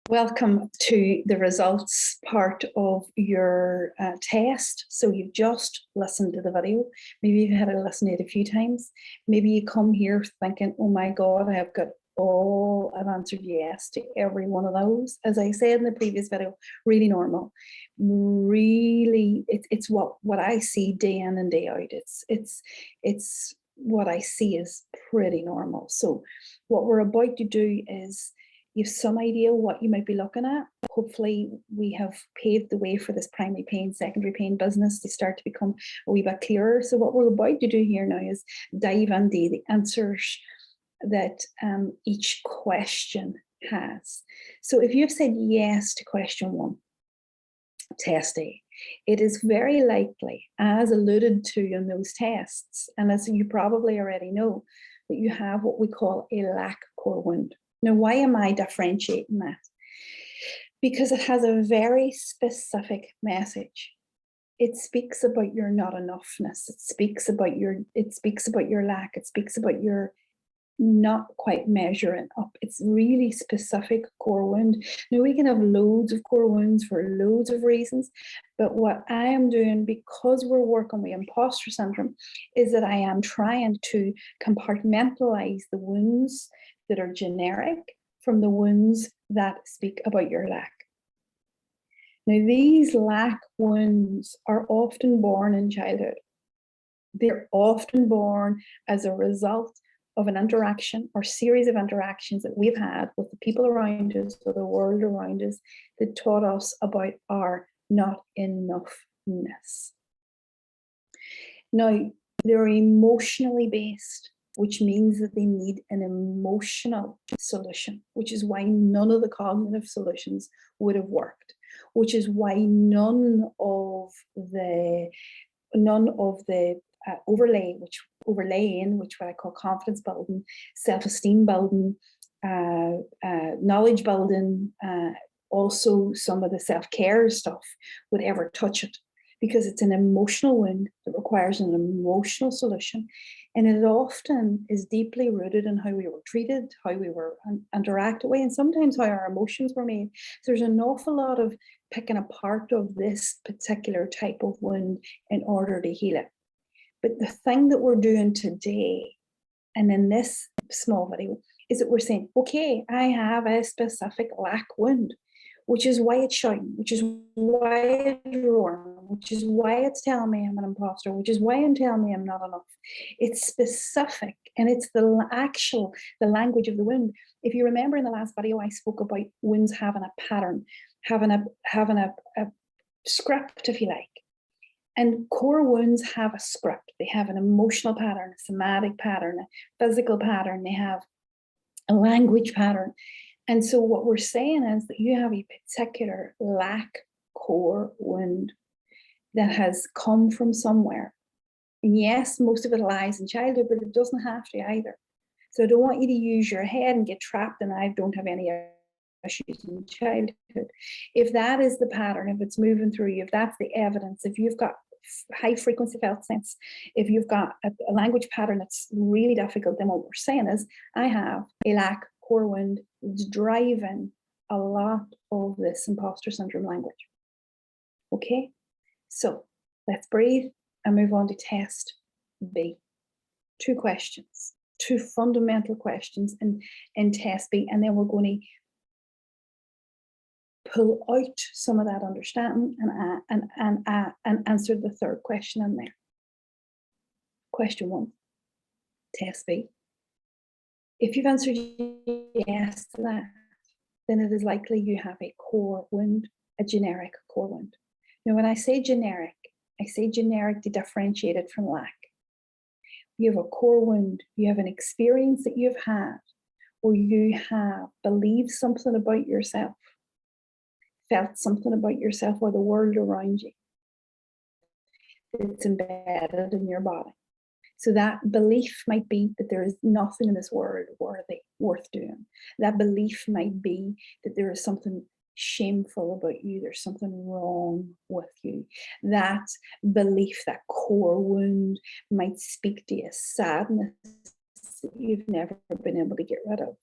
Welcome to the results part of your test. So you've just listened to the video. Maybe you've had to listen to it a few times. Maybe you come here thinking, oh my God, I've answered yes to every one of those. As I said in the previous video, really normal. Really, it's what I see day in and day out. It's what I see is pretty normal. So what we're about to do is you have some idea what you might be looking at. Hopefully we have paved the way for this primary pain, secondary pain business to start to become a wee bit clearer. So what we're about to do here now is dive into the answers that each question has. So if you've said yes to question 1, test A, it is very likely, as alluded to in those tests, and as you probably already know, that you have what we call a lack core wound. Now, why am I differentiating that? Because it has a very specific message. It speaks about your not enoughness. It speaks about your lack. It speaks about your not quite measuring up. It's really specific core wound. Now, we can have loads of core wounds for loads of reasons, but what I am doing, because we're working with imposter syndrome, is that I am trying to compartmentalize the wounds that are generic from the wounds that speak about your lack. Now, these lack wounds are often born in childhood. They're often born as a result of an interaction or series of interactions that we've had with the people around us or the world around us that taught us about our not enoughness. Now, they're emotionally based, which means that they need an emotional solution, which is why none of the cognitive solutions would have worked, which is why none of the overlaying, which what I call confidence building, self-esteem building, knowledge building, also some of the self-care stuff would ever touch it, because it's an emotional wound that requires an emotional solution. And it often is deeply rooted in how we were treated, how we were interacted with, and sometimes how our emotions were made. So there's an awful lot of picking apart of this particular type of wound in order to heal it. But the thing that we're doing today, and in this small video, is that we're saying, okay, I have a specific lack wound, which is why it's shouting, which is why it's roaring, which is why it's telling me I'm an imposter, which is why I'm telling me I'm not enough. It's specific, and it's the language of the wound. If you remember in the last video, I spoke about wounds having a pattern, having a script, if you like. And core wounds have a script. They have an emotional pattern, a somatic pattern, a physical pattern. They have a language pattern. And so what we're saying is that you have a particular lack core wound that has come from somewhere. And yes, most of it lies in childhood, but it doesn't have to either. So I don't want you to use your head and get trapped in I don't have any issues in childhood. If that is the pattern, if it's moving through you, if that's the evidence, if you've got high frequency felt sense, if you've got a language pattern that's really difficult, then what we're saying is I have a lack core wound that's driving a lot of this imposter syndrome language. Okay, so let's breathe and move on to test B. 2 questions, 2 fundamental questions in test B, and then we're going to pull out some of that understanding and answer the 3rd question in there. Question 1, test B. If you've answered yes to that, then it is likely you have a core wound, a generic core wound. Now, when I say generic to differentiate it from lack. You have a core wound, you have an experience that you've had, or you have believed something about yourself, felt something about yourself or the world around you. It's embedded in your body. So that belief might be that there is nothing in this world worth doing. That belief might be that there is something shameful about you, there's something wrong with you. That belief, that core wound, might speak to a sadness that you've never been able to get rid of.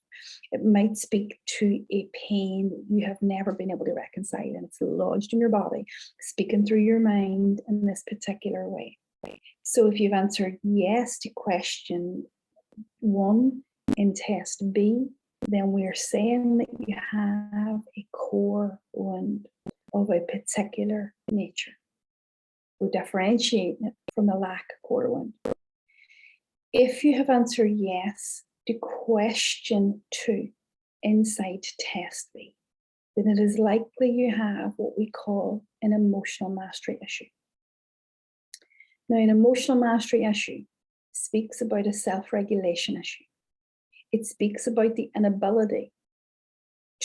It might speak to a pain that you have never been able to reconcile, and it's lodged in your body, speaking through your mind in this particular way. So if you've answered yes to question 1 in test B, then we're saying that you have a core wound of a particular nature. We're differentiating it from the lack of core wound. If you have answered yes to question 2 inside test B, then it is likely you have what we call an emotional mastery issue. Now, an emotional mastery issue speaks about a self-regulation issue. It speaks about the inability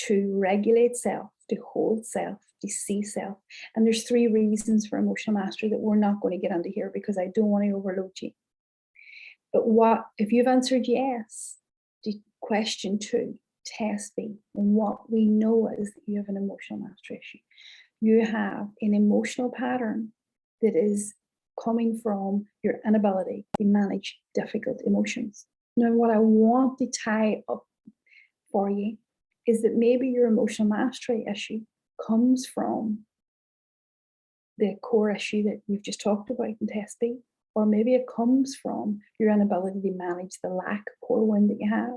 to regulate self, to hold self, to see self. And there's 3 reasons for emotional mastery that we're not going to get into here because I don't want to overload you. But what if you've answered yes to question 2, test B, and what we know is that you have an emotional mastery issue. You have an emotional pattern that is coming from your inability to manage difficult emotions. Now, what I want to tie up for you is that maybe your emotional mastery issue comes from the core issue that we've just talked about in test B, or maybe it comes from your inability to manage the lack of core wound that you have.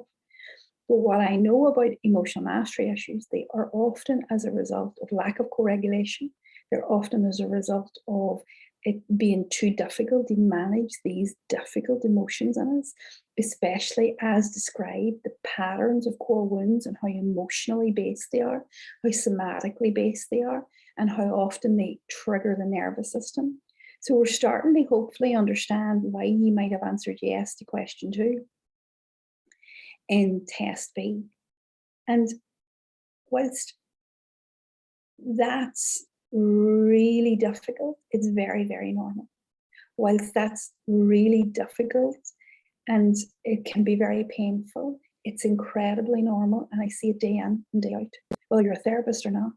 But what I know about emotional mastery issues, they are often as a result of lack of co-regulation. They're often as a result of it being too difficult to manage these difficult emotions in us, especially as described, the patterns of core wounds and how emotionally based they are, how somatically based they are, and how often they trigger the nervous system. So we're starting to hopefully understand why you might have answered yes to question 2 in test B. And whilst that's really difficult, it's very, very normal. Whilst that's really difficult and it can be very painful, it's incredibly normal. And I see it day in and day out, whether you're a therapist or not.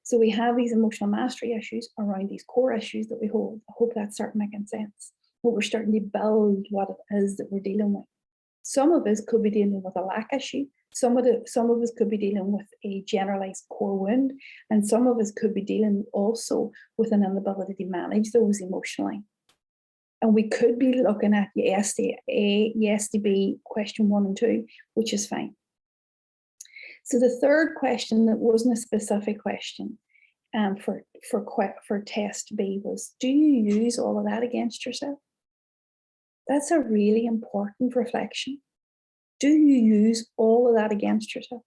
So we have these emotional mastery issues around these core issues that we hold. I hope that's starting making sense. But we're starting to build what it is that we're dealing with. Some of us could be dealing with a lack issue. Some of us could be dealing with a generalized core wound, and some of us could be dealing also with an inability to manage those emotionally. And we could be looking at yes to A, yes to B, question 1 and 2, which is fine. So the third question that wasn't a specific question for test B was, do you use all of that against yourself? That's a really important reflection. Do you use all of that against yourself?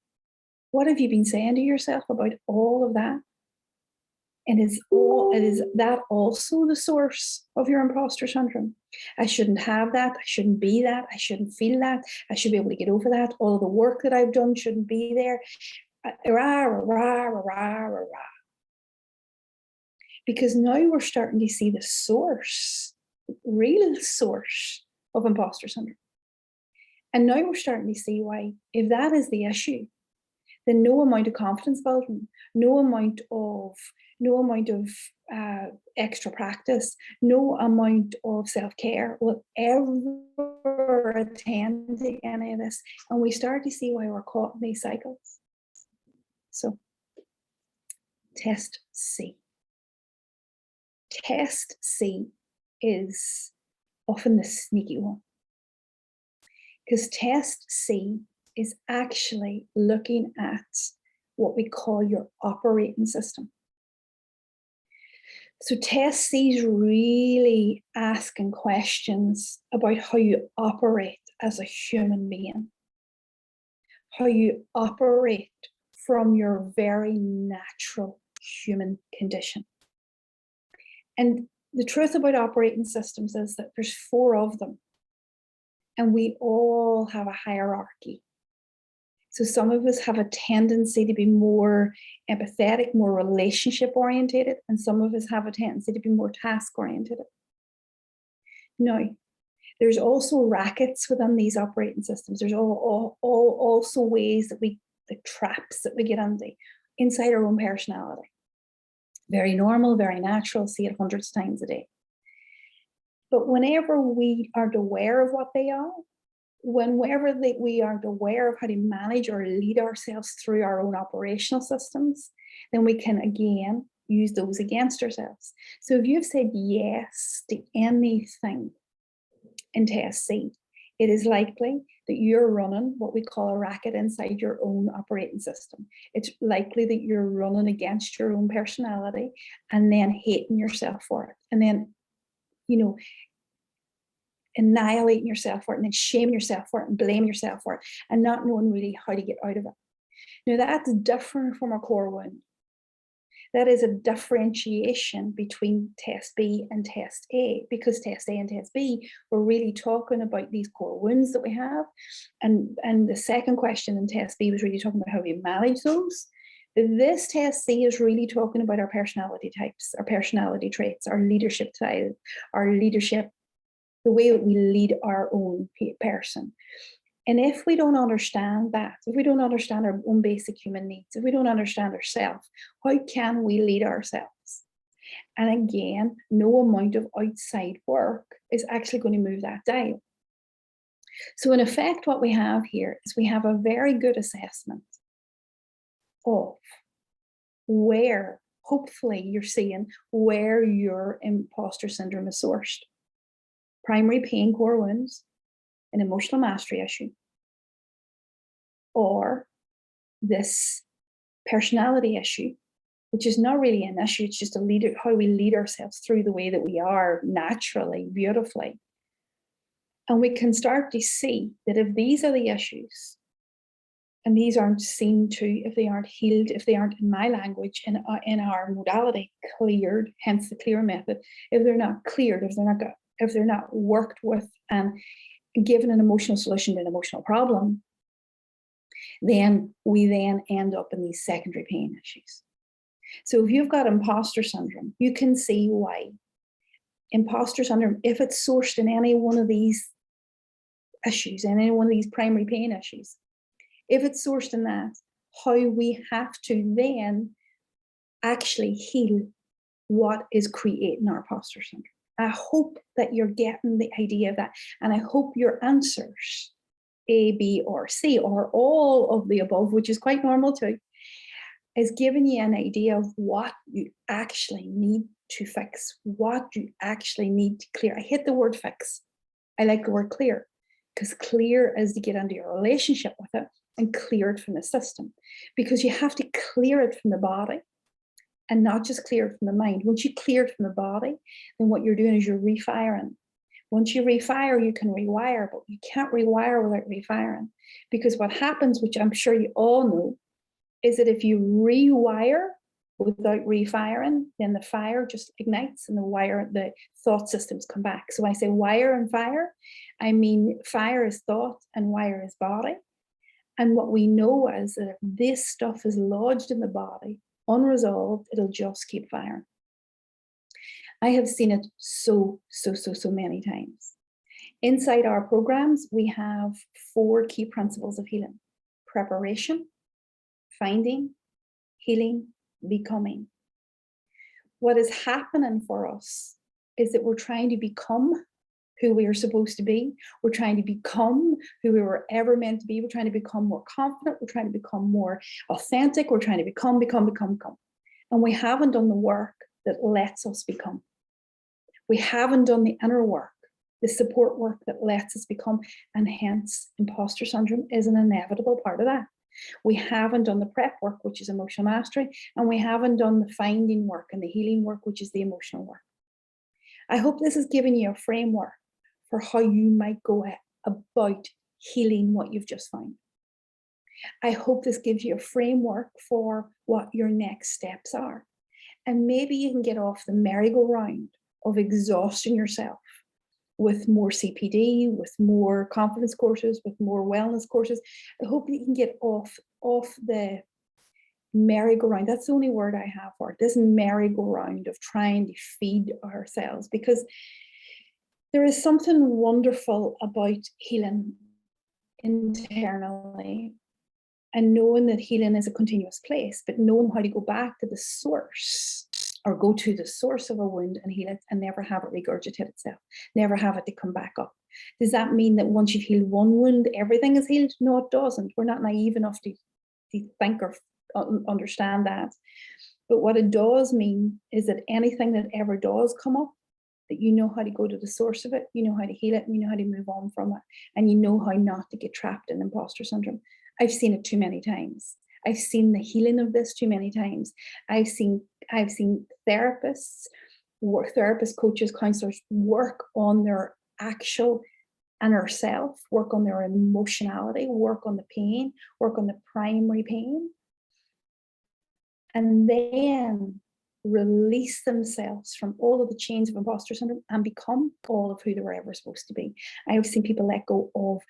What have you been saying to yourself about all of that? And is that also the source of your imposter syndrome? I shouldn't have that. I shouldn't be that. I shouldn't feel that. I should be able to get over that. All of the work that I've done shouldn't be there. Rah, rah, rah, rah, rah, rah. Because now we're starting to see the source, real source of imposter syndrome. And now we're starting to see why, if that is the issue, then no amount of confidence building, no amount of extra practice, no amount of self-care will ever attend to any of this. And we start to see why we're caught in these cycles. So, test C. Test C is often the sneaky one. Because test C is actually looking at what we call your operating system. So test C is really asking questions about how you operate as a human being, how you operate from your very natural human condition. And the truth about operating systems is that there's 4 of them, and we all have a hierarchy. So some of us have a tendency to be more empathetic, more relationship oriented, and some of us have a tendency to be more task oriented. Now, there's also rackets within these operating systems. There's also ways that the traps that we get inside our own personality. Very normal, very natural, see it hundreds of times a day. But whenever we aren't aware of what they are, whenever we aren't aware of how to manage or lead ourselves through our own operational systems, then we can again use those against ourselves. So if you've said yes to anything in test C, it is likely that you're running what we call a racket inside your own operating system. It's likely that you're running against your own personality and then hating yourself for it. And then, annihilating yourself for it, and then shaming yourself for it, and blaming yourself for it, and not knowing really how to get out of it. Now, that's different from a core wound. That is a differentiation between test B and test A, because test A and test B, we're really talking about these core wounds that we have. And the second question in test B was really talking about how we manage those. This test C is really talking about our personality types, our personality traits, our leadership style, our leadership, the way that we lead our own person. And if we don't understand that, if we don't understand our own basic human needs, if we don't understand ourselves, how can we lead ourselves? And again, no amount of outside work is actually going to move that dial. So in effect, what we have here is we have a very good assessment of where, hopefully you're seeing where your imposter syndrome is sourced. Primary pain, core wounds, an emotional mastery issue, or this personality issue, which is not really an issue, it's just how we lead ourselves through the way that we are naturally, beautifully. And we can start to see that if these are the issues, and these aren't seen to, if they aren't healed, if they aren't, in my language, in our modality, cleared, hence the clear method, if they're not cleared, if they're not worked with and given an emotional solution to an emotional problem, then we end up in these secondary pain issues. So if you've got imposter syndrome, you can see why imposter syndrome, if it's sourced in any one of these issues, in any one of these primary pain issues, if it's sourced in that, how we have to then actually heal what is creating our imposter syndrome. I hope that you're getting the idea of that. And I hope your answers, A, B, or C, or all of the above, which is quite normal too, is giving you an idea of what you actually need to fix, what you actually need to clear. I hate the word fix. I like the word clear, because clear is to get into your relationship with it and clear it from the system, because you have to clear it from the body and not just clear it from the mind. Once you clear it from the body, then what you're doing is you're refiring. Once you refire, you can rewire, but you can't rewire without refiring. Because what happens, which I'm sure you all know, is that if you rewire without refiring, then the fire just ignites and the thought systems come back. So when I say wire and fire, I mean fire is thought and wire is body. And what we know is that if this stuff is lodged in the body, unresolved, it'll just keep firing. I have seen it so many times. Inside our programs, we have 4 key principles of healing: preparation, finding, healing, becoming. What is happening for us is that we're trying to become who we are supposed to be. We're trying to become who we were ever meant to be. We're trying to become more confident. We're trying to become more authentic. We're trying to become. And we haven't done the work that lets us become. We haven't done the inner work, the support work that lets us become, and hence imposter syndrome is an inevitable part of that. We haven't done the prep work, which is emotional mastery, and we haven't done the finding work and the healing work, which is the emotional work. I hope this has given you a framework for how you might go about healing what you've just found. I hope this gives you a framework for what your next steps are. And maybe you can get off the merry-go-round of exhausting yourself with more CPD, with more confidence courses, with more wellness courses. I hope you can get off the merry-go-round. That's the only word I have for it, this merry-go-round of trying to feed ourselves, because there is something wonderful about healing internally and knowing that healing is a continuous place, but knowing how to go back to the source, or go to the source of a wound and heal it, and never have it regurgitate itself, never have it to come back up. Does that mean that once you've healed one wound, everything is healed? No, it doesn't. We're not naive enough to think or understand that. But what it does mean is that anything that ever does come up, that you know how to go to the source of it, you know how to heal it, and you know how to move on from it, and you know how not to get trapped in imposter syndrome. I've seen it too many times. I've seen the healing of this too many times. I've seen therapists, coaches, counselors work on their actual inner self, work on their emotionality, work on the pain, work on the primary pain, and then release themselves from all of the chains of imposter syndrome and become all of who they were ever supposed to be. I have seen people let go of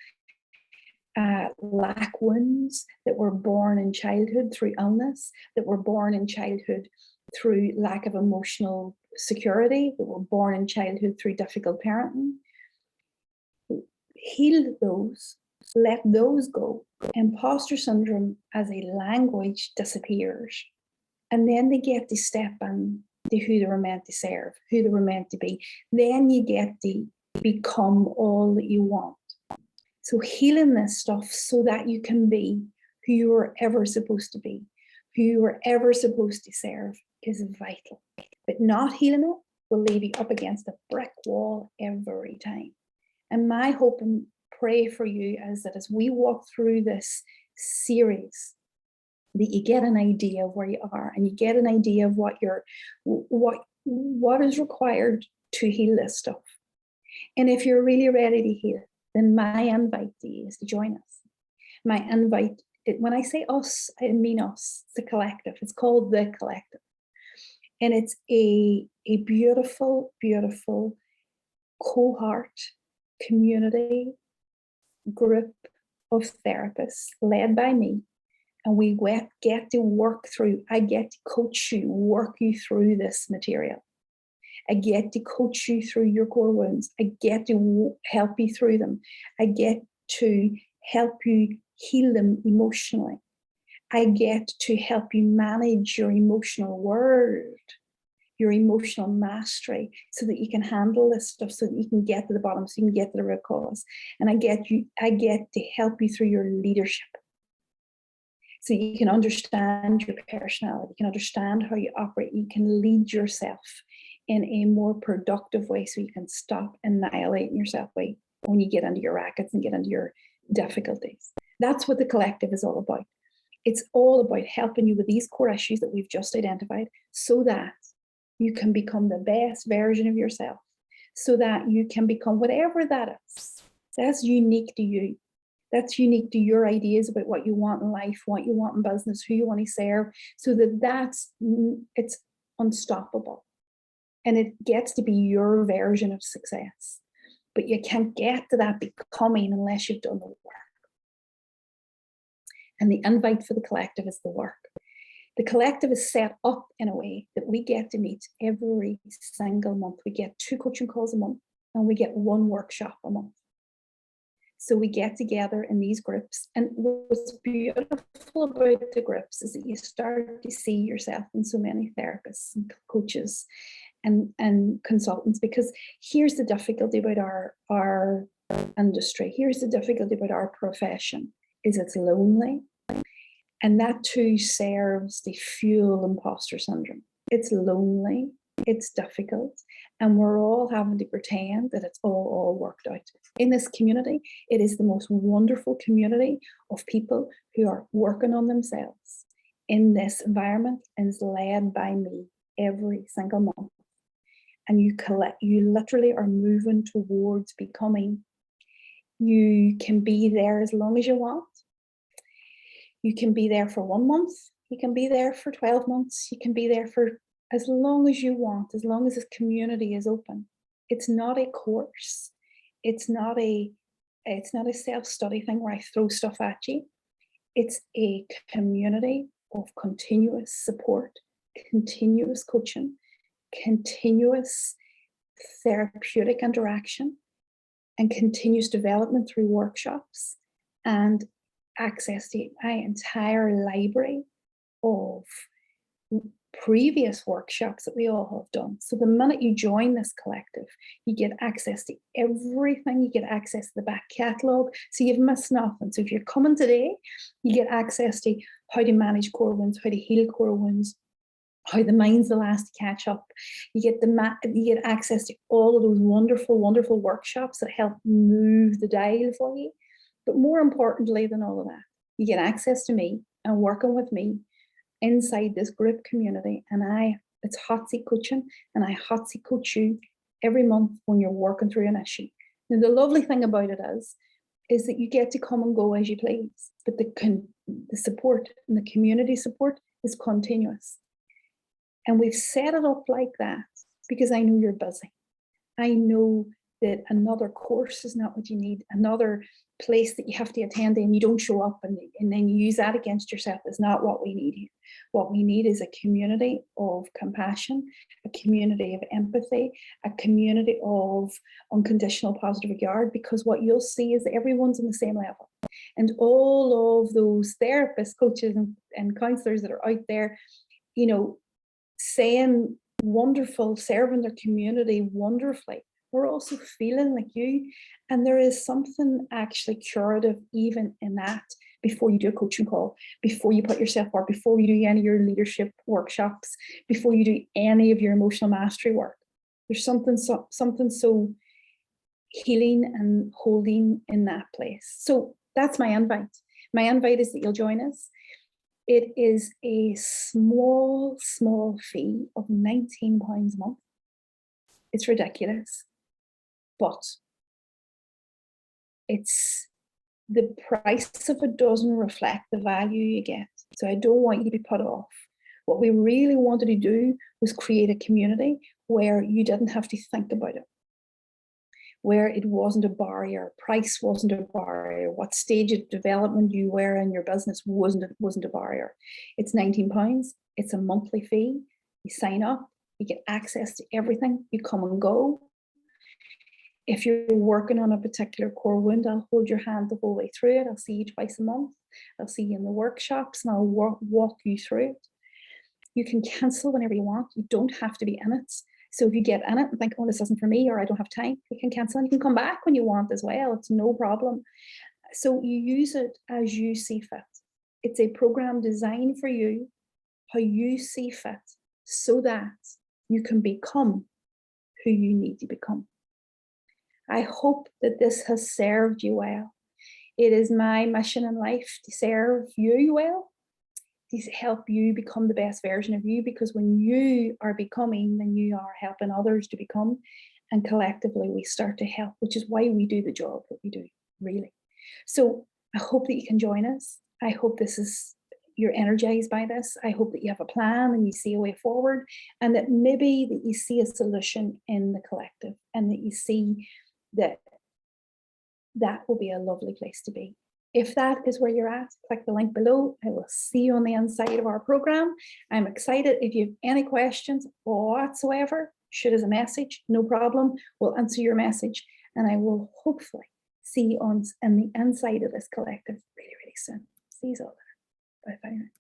lack wounds that were born in childhood through illness, that were born in childhood through lack of emotional security, that were born in childhood through difficult parenting. Heal those, let those go. Imposter syndrome as a language disappears. And then they get to step in to who they were meant to serve, who they were meant to be. Then you get to become all that you want. So healing this stuff so that you can be who you were ever supposed to be, who you were ever supposed to serve, is vital. But not healing it will leave you up against a brick wall every time. And my hope and pray for you is that as we walk through this series, that you get an idea of where you are, and you get an idea of what is required to heal this stuff. And if you're really ready to heal, then my invite to you is to join us. My invite, when I say us, I mean us, the collective. It's called The Collective. And it's a beautiful, beautiful cohort, community, group of therapists led by me. And we get to work through, I get to coach you, work you through this material. I get to coach you through your core wounds. I get to help you through them. I get to help you heal them emotionally. I get to help you manage your emotional world, your emotional mastery, so that you can handle this stuff, so that you can get to the bottom, so you can get to the root cause. And I get to help you through your leadership, so you can understand your personality, you can understand how you operate, you can lead yourself in a more productive way, so you can stop annihilating yourself when you get into your rackets and get into your difficulties. That's what the collective is all about. It's all about helping you with these core issues that we've just identified, so that you can become the best version of yourself, so that you can become whatever that is. That's unique to you. That's unique to your ideas about what you want in life, what you want in business, who you want to serve, so that it's unstoppable. And it gets to be your version of success. But you can't get to that becoming unless you've done the work. And the invite for the collective is the work. The collective is set up in a way that we get to meet every single month. We get 2 coaching calls a month, and we get 1 workshop a month. So we get together in these groups. And what's beautiful about the groups is that you start to see yourself in so many therapists and coaches and consultants, because here's the difficulty about our industry. Here's the difficulty about our profession, is it's lonely. And that too serves to fuel imposter syndrome. It's lonely, it's difficult, and we're all having to pretend that it's all worked out. In this community, it is the most wonderful community of people who are working on themselves in this environment, and is led by me every single month. And you literally are moving towards becoming. You can be there as long as you want. You can be there for 1 month. You can be there for 12 months. You can be there for as long as you want, as long as this community is open. It's not a course. It's not a self-study thing where I throw stuff at you. It's a community of continuous support, continuous coaching, continuous therapeutic interaction, and continuous development through workshops, and access to my entire library of previous workshops that we all have done. So the minute you join this collective, you get access to everything. You get access to the back catalogue, so you've missed nothing. So if you're coming today, you get access to how to manage core wounds, how to heal core wounds, how the mind's the last to catch up. You get access to all of those wonderful, wonderful workshops that help move the dial for you. But more importantly than all of that, you get access to me and working with me inside this group community. And it's hot seat coaching, and I hot seat coach you every month when you're working through an issue. Now, the lovely thing about it is that you get to come and go as you please, but the support and the community support is continuous. And we've set it up like that because I know you're busy. I know that another course is not what you need, another place that you have to attend and you don't show up and then you use that against yourself is not what we need here. What we need is a community of compassion, a community of empathy, a community of unconditional positive regard, because what you'll see is that everyone's on the same level. And all of those therapists, coaches, and counselors that are out there, you know, saying wonderful, serving their community wonderfully, we're also feeling like you. And there is something actually curative even in that before you do a coaching call, before you put yourself forward, before you do any of your leadership workshops, before you do any of your emotional mastery work. There's something so healing and holding in that place. So that's my invite. My invite is that you'll join us. It is a small, small fee of £19 a month. It's ridiculous, but the price of it doesn't reflect the value you get. So I don't want you to be put off. What we really wanted to do was create a community where you didn't have to think about it, where it wasn't a barrier, price wasn't a barrier, what stage of development you were in your business wasn't a barrier. It's £19, it's a monthly fee, you sign up, you get access to everything, you come and go. If you're working on a particular core wound, I'll hold your hand the whole way through it. I'll see you twice a month. I'll see you in the workshops and I'll walk you through it. You can cancel whenever you want. You don't have to be in it. So if you get in it and think, oh, this isn't for me, or I don't have time, you can cancel and you can come back when you want as well. It's no problem. So you use it as you see fit. It's a program designed for you, how you see fit, so that you can become who you need to become. I hope that this has served you well. It is my mission in life to serve you well, to help you become the best version of you, because when you are becoming, then you are helping others to become, and collectively we start to help, which is why we do the job that we do, really. So I hope that you can join us. I hope you're energized by this. I hope that you have a plan and you see a way forward, and that maybe that you see a solution in the collective, and that you see that will be a lovely place to be. If that is where you're at, click the link below. I will see you on the inside of our program. I'm excited. If you have any questions whatsoever, shoot us a message, no problem. We'll answer your message, and I will hopefully see you on the inside of this collective really, really soon. See you all there. Bye-bye.